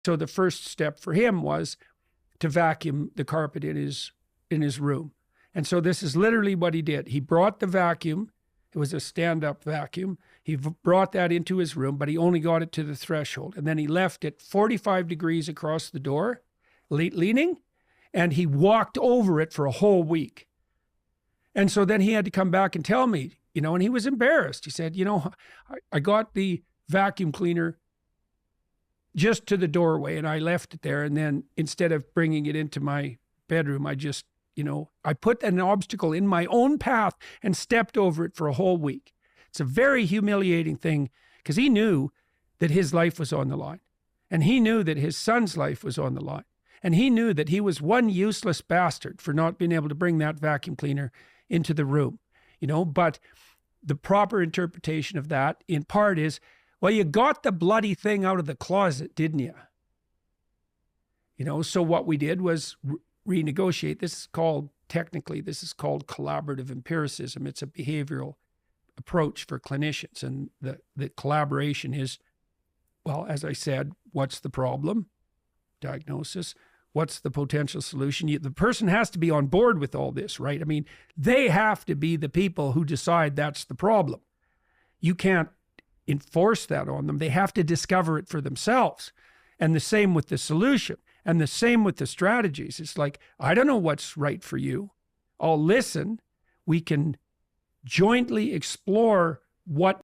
So the first step for him was to vacuum the carpet in his room. And so this is literally what he did. He brought the vacuum. It was a stand-up vacuum. He brought that into his room, but he only got it to the threshold. And then he left it 45 degrees across the door, leaning, and he walked over it for a whole week. And so then he had to come back and tell me, and he was embarrassed. He said, I got the vacuum cleaner just to the doorway and I left it there. And then instead of bringing it into my bedroom, I just, I put an obstacle in my own path and stepped over it for a whole week. It's a very humiliating thing because he knew that his life was on the line. And he knew that his son's life was on the line. And he knew that he was one useless bastard for not being able to bring that vacuum cleaner into the room, but the proper interpretation of that in part is, well, you got the bloody thing out of the closet, didn't you? So what we did was renegotiate. This is called collaborative empiricism. It's a behavioral approach for clinicians. And the collaboration is, well, as I said, what's the problem? Diagnosis. What's the potential solution? The person has to be on board with all this, right? I mean, they have to be the people who decide that's the problem. You can't enforce that on them. They have to discover it for themselves. And the same with the solution. And the same with the strategies. It's like, I don't know what's right for you. I'll listen. We can jointly explore what